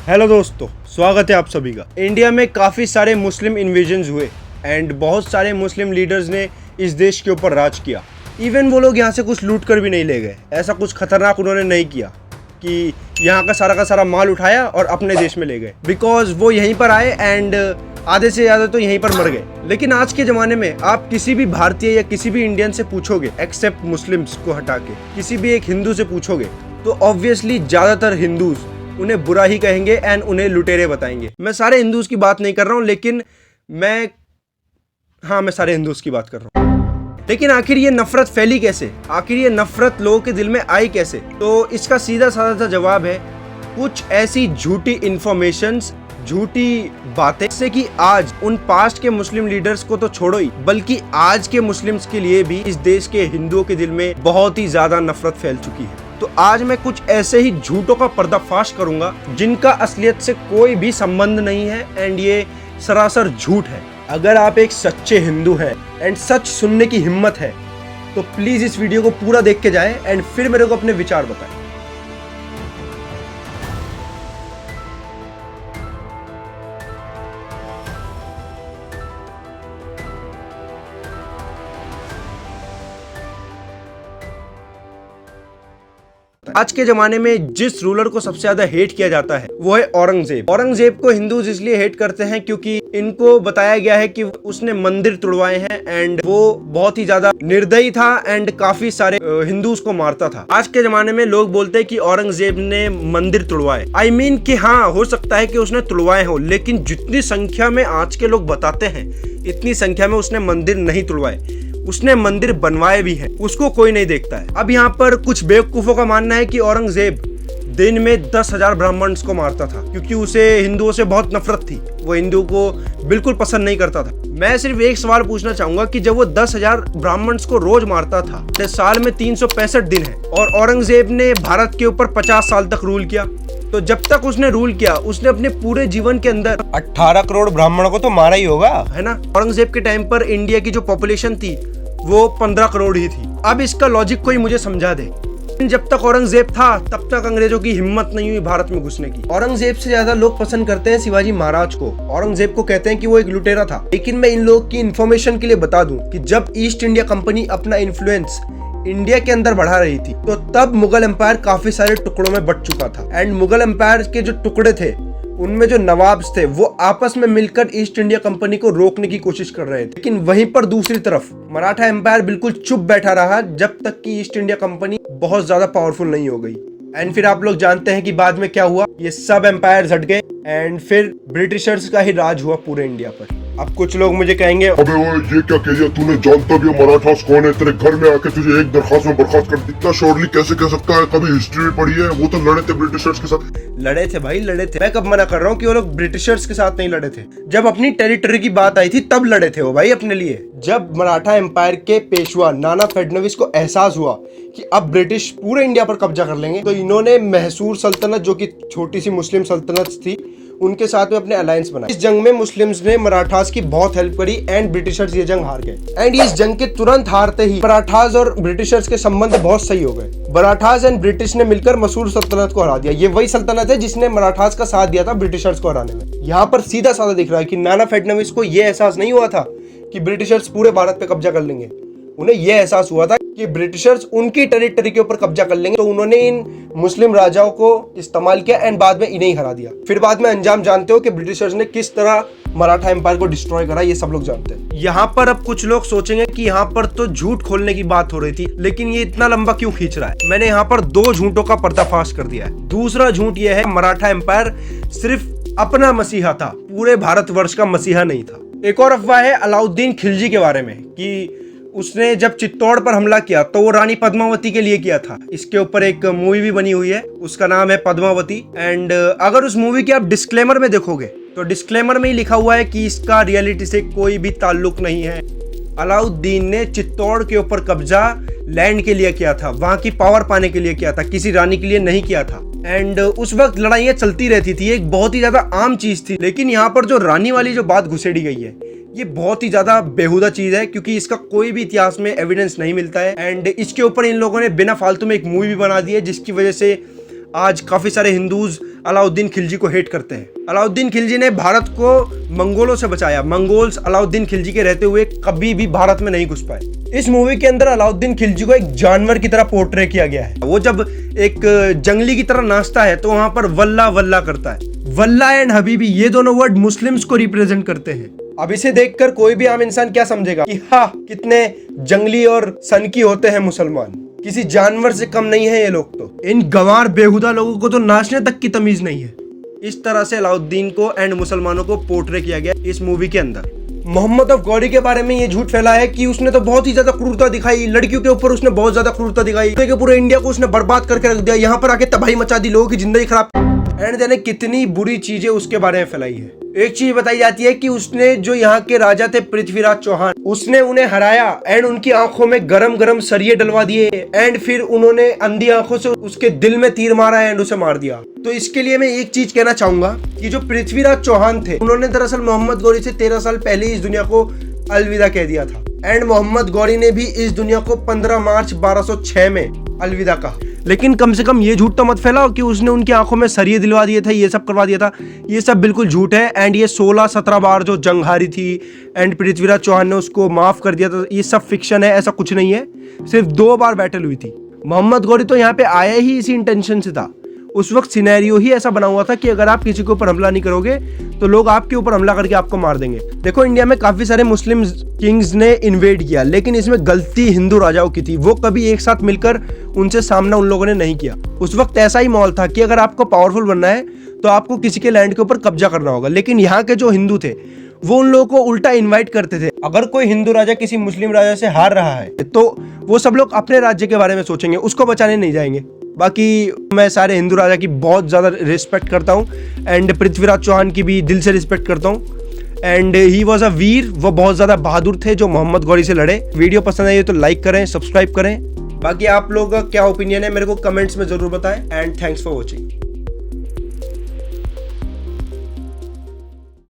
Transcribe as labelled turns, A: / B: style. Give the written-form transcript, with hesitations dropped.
A: Hello दोस्तों, स्वागत है आप सभी का। इंडिया में काफ़ी सारे मुस्लिम इन्वेजन्स हुए एंड बहुत सारे मुस्लिम लीडर्स ने इस देश के ऊपर राज किया। इवन वो लोग यहाँ से कुछ लूट कर भी नहीं ले गए। ऐसा कुछ खतरनाक उन्होंने नहीं किया कि यहाँ का सारा माल उठाया और अपने देश में ले गए, बिकॉज वो यहीं पर आए एंड आधे से ज़्यादा तो यहीं पर मर गए। लेकिन आज के ज़माने में आप किसी भी भारतीय या किसी भी इंडियन से पूछोगे, एक्सेप्ट मुस्लिम्स को हटा के, किसी भी एक हिंदू से पूछोगे तो ऑब्वियसली ज़्यादातर हिंदूज उन्हें बुरा ही कहेंगे एंड उन्हें लुटेरे बताएंगे। मैं सारे हिंदूज की बात नहीं कर रहा हूँ, लेकिन मैं सारे हिंदूज की बात कर रहा हूँ। लेकिन आखिर ये नफरत फैली कैसे? आखिर ये नफरत लोगों के दिल में आई कैसे? तो इसका सीधा साधा जवाब है कुछ ऐसी झूठी इंफॉर्मेशंस, झूठी बातें, जिससे कि आज उन पास्ट के मुस्लिम लीडर्स को तो छोड़ो ही, बल्कि आज के मुस्लिम्स के लिए भी इस देश के हिंदुओं के दिल में बहुत ही ज्यादा नफरत फैल चुकी है। तो आज मैं कुछ ऐसे ही झूठों का पर्दाफाश करूंगा जिनका असलियत से कोई भी संबंध नहीं है एंड ये सरासर झूठ है। अगर आप एक सच्चे हिंदू हैं एंड सच सुनने की हिम्मत है तो प्लीज इस वीडियो को पूरा देख के जाएं एंड फिर मेरे को अपने विचार बताएं। आज के जमाने में जिस रूलर को सबसे ज्यादा हेट किया जाता है वो है औरंगजेब। औरंगजेब को हिंदूज इसलिए हेट करते हैं क्योंकि इनको बताया गया है कि उसने मंदिर तुड़वाए हैं एंड वो बहुत ही ज्यादा निर्दयी था एंड काफी सारे हिंदूज को मारता था। आज के जमाने में लोग बोलते हैं कि औरंगजेब ने मंदिर तुड़वाए। I mean कि हाँ, हो सकता है कि उसने तुड़वाए हो, लेकिन जितनी संख्या में आज के लोग बताते हैं इतनी संख्या में उसने मंदिर नहीं तुड़वाए। उसने मंदिर बनवाए भी हैं, उसको कोई नहीं देखता है। अब यहाँ पर कुछ बेवकूफों का मानना है कि औरंगजेब दिन में 10,000 ब्राह्मण्स को मारता था क्योंकि उसे हिंदुओं से बहुत नफरत थी। वो हिंदू को बिल्कुल पसंद नहीं करता था। मैं सिर्फ एक सवाल पूछना चाहूंगा कि जब वो 10,000 ब्राह्मण्स को रोज मारता था, तो साल में 365 दिन है और औरंगजेब ने भारत के ऊपर 50 साल तक रूल किया। तो जब तक उसने रूल किया, उसने अपने पूरे जीवन के अंदर 18 करोड़ ब्राह्मणों को तो मारा ही होगा, है ना। औरंगजेब के टाइम पर इंडिया की जो पॉपुलेशन थी वो 15 करोड़ ही थी। अब इसका लॉजिक कोई मुझे समझा दे। जब तक औरंगजेब था तब तक अंग्रेजों की हिम्मत नहीं हुई भारत में घुसने की। औरंगजेब से ज्यादा लोग पसंद करते हैं शिवाजी महाराज को। औरंगजेब को कहते हैं कि वो एक लुटेरा था। लेकिन मैं इन लोगों की इन्फॉर्मेशन के लिए बता दूं कि जब ईस्ट इंडिया कंपनी अपना इन्फ्लुएंस इंडिया के अंदर बढ़ा रही थी तो तब मुगल एम्पायर काफी सारे टुकड़ों में बट चुका था एंड मुगल एम्पायर के जो टुकड़े थे उनमें जो नवाब्स थे वो आपस में मिलकर ईस्ट इंडिया कंपनी को रोकने की कोशिश कर रहे थे। लेकिन वहीं पर दूसरी तरफ मराठा एम्पायर बिल्कुल चुप बैठा रहा जब तक कि ईस्ट इंडिया कंपनी बहुत ज्यादा पावरफुल नहीं हो गई। एंड फिर आप लोग जानते हैं कि बाद में क्या हुआ। ये सब एम्पायर हट गए एंड फिर ब्रिटिशर्स का ही राज हुआ पूरे इंडिया पर। अब कुछ लोग मुझे कहेंगे,
B: अबे वो ये क्या कह दिया तूने? जानता भी है मराठास कौन है? तेरे घर में आके तुझे एक दरखास्त में बर्खास्त कर दी। इतना शोरली कैसे कह सकता है? कभी हिस्ट्री में पढ़ी है? वो तो लड़े थे ब्रिटिशर्स के साथ।
A: लड़े थे भाई, लड़े थे। मैं कब मना कर रहा हूँ कि वो लोग ब्रिटिशर्स के साथ नहीं लड़े थे। जब अपनी टेरिटरी की बात आई थी तब लड़े थे वो भाई अपने लिए। जब मराठा एम्पायर के पेशवा नाना फडणवीस को एहसास हुआ कि अब ब्रिटिश पूरे इंडिया पर कब्जा कर लेंगे, तो इन्होंने मैसूर सल्तनत, जो कि छोटी सी मुस्लिम सल्तनत थी, उनके साथ में अपने अलायंस बनाए। इस जंग में मुस्लिम्स ने मराठास की बहुत हेल्प करी एंड ब्रिटिशर्स ये जंग हार गए। एंड इस जंग के तुरंत हारते ही मराठास और ब्रिटिशर्स के संबंध बहुत सही हो गए। मराठास एंड ब्रिटिश ने मिलकर मैसूर सल्तनत को हरा दिया। ये वही सल्तनत है जिसने मराठास का साथ दिया था ब्रिटिशर्स को हराने में। यहाँ पर सीधा साधा दिख रहा है कि नाना फडणवीस को यह एहसास नहीं हुआ था कि ब्रिटिशर्स पूरे भारत पे कब्जा कर लेंगे। उन्हें यह एहसास हुआ था कि ब्रिटिशर्स उनकी टेरिटरी के ऊपर कब्जा कर लेंगे, तो उन्होंने इन मुस्लिम राजाओं को इस्तेमाल किया एंड बाद में इन्हें ही हरा दिया। फिर बाद में अंजाम जानते हो कि ब्रिटिशर्स ने किस तरह मराठा एम्पायर को डिस्ट्रॉय करा, ये सब लोग जानते हैं। यहाँ पर अब कुछ लोग सोचेंगे कि यहाँ पर तो झूठ खोलने की बात हो रही थी, लेकिन ये इतना लंबा क्यों खींच रहा है। मैंने यहाँ पर 2 झूठों का पर्दाफाश कर दिया है। दूसरा झूठ यह है मराठा एम्पायर सिर्फ अपना मसीहा था, पूरे भारतवर्ष का मसीहा नहीं था। एक और अफवाह है अलाउद्दीन खिलजी के बारे में कि उसने जब चित्तौड़ पर हमला किया तो वो रानी पद्मावती के लिए किया था। इसके ऊपर एक मूवी भी बनी हुई है, उसका नाम है पद्मावती। एंड अगर उस मूवी के आप डिस्क्लेमर में देखोगे तो डिस्क्लेमर में ही लिखा हुआ है कि इसका रियलिटी से कोई भी ताल्लुक नहीं है। अलाउद्दीन ने चित्तौड़ के ऊपर कब्जा लैंड के लिए किया था, वहां की पावर पाने के लिए किया था, किसी रानी के लिए नहीं किया था। एंड उस वक्त लड़ाइयाँ चलती रहती थी, एक बहुत ही ज्यादा आम चीज थी। लेकिन यहाँ पर जो रानी वाली जो बात घुसेड़ी गई है ये बहुत ही ज्यादा बेहुदा चीज है, क्योंकि इसका कोई भी इतिहास में एविडेंस नहीं मिलता है। एंड इसके ऊपर इन लोगों ने बिना फालतू में एक मूवी भी बना दी है, जिसकी वजह से आज काफी सारे हिंदूज अलाउद्दीन खिलजी को हेट करते हैं। अलाउद्दीन खिलजी ने भारत को मंगोलों से बचाया। मंगोल्स अलाउद्दीन खिलजी के रहते हुए कभी भी भारत में नहीं घुस पाए। इस मूवी के अंदर अलाउद्दीन खिलजी को एक जानवर की तरह पोर्ट्रे किया गया है। वो जब एक जंगली की तरह नाचता है तो वहां पर वल्ला वल्ला करता है। वल्ला एंड हबीबी ये दोनों वर्ड मुस्लिम्स को रिप्रेजेंट करते हैं। अब इसे देखकर कोई भी आम इंसान क्या समझेगा कि हाँ, कितने जंगली और सनकी होते हैं मुसलमान, किसी जानवर से कम नहीं है ये लोग। तो इन गंवार बेहुदा लोगों को तो नाचने तक की तमीज नहीं है। इस तरह से अलाउद्दीन को एंड मुसलमानों को पोर्ट्रे किया गया इस मूवी के अंदर। मोहम्मद ऑफ गौरी के बारे में ये झूठ फैला है कि उसने तो बहुत ही ज्यादा क्रूरता दिखाई, लड़कियों के ऊपर उसने बहुत ज्यादा क्रूरता दिखाई, पूरे इंडिया को उसने बर्बाद करके रख दिया, यहाँ पर आके तबाही मचा दी, लोगों की जिंदगी खराब। एंड देने कितनी बुरी चीजें उसके बारे में फैलाई है। एक चीज बताई जाती है कि उसने जो यहाँ के राजा थे पृथ्वीराज चौहान, उसने उन्हें हराया एंड उनकी आंखों में गरम गरम सरिये डलवा दिए एंड फिर उन्होंने अंधी आंखों से उसके दिल में तीर मारा एंड उसे मार दिया। तो इसके लिए मैं एक चीज कहना चाहूंगा कि जो पृथ्वीराज चौहान थे उन्होंने दरअसल मोहम्मद गौरी से 13 साल पहले इस दुनिया को अलविदा कह दिया था एंड मोहम्मद गौरी ने भी इस दुनिया को 15 मार्च 1206 में अलविदा कहा। लेकिन कम से कम ये झूठ तो मत फैलाओ कि उसने उनकी आंखों में सरिये दिलवा दिए थे, ये सब करवा दिया था। ये सब बिल्कुल झूठ है एंड ये 16-17 बार जो जंग हारी थी एंड पृथ्वीराज चौहान ने उसको माफ कर दिया था, ये सब फिक्शन है, ऐसा कुछ नहीं है। सिर्फ 2 बार बैटल हुई थी। मोहम्मद गौरी तो यहाँ पे आया ही इसी इंटेंशन से था। उस वक्त सिनेरियो ही ऐसा बना हुआ था कि अगर आप किसी के ऊपर हमला नहीं करोगे तो लोग आपके ऊपर हमला करके आपको मार देंगे। देखो, इंडिया में काफी सारे मुस्लिम किंग्स ने इन्वेड किया, लेकिन इसमें गलती हिंदू राजाओं की थी। वो कभी एक साथ मिलकर उनसे सामना उन लोगों ने नहीं किया। उस वक्त ऐसा ही माहौल था कि अगर आपको पावरफुल बनना है तो आपको किसी के लैंड के ऊपर कब्जा करना होगा। लेकिन यहाँ के जो हिंदू थे वो उन लोगों को उल्टा इन्वाइट करते थे। अगर कोई हिंदू राजा किसी मुस्लिम राजा से हार रहा है तो वो सब लोग अपने राज्य के बारे में सोचेंगे, उसको बचाने नहीं जाएंगे। बाकी मैं सारे हिंदू राजा की बहुत ज़्यादा रिस्पेक्ट करता हूँ एंड पृथ्वीराज चौहान की भी दिल से रिस्पेक्ट करता हूँ एंड ही वॉज अ वीर। वो बहुत ज़्यादा बहादुर थे जो मोहम्मद गौरी से लड़े। वीडियो पसंद आई तो लाइक करें, सब्सक्राइब करें। बाकी आप लोगों का क्या ओपिनियन है मेरे को कमेंट्स में ज़रूर बताएं एंड थैंक्स फॉर वॉचिंग।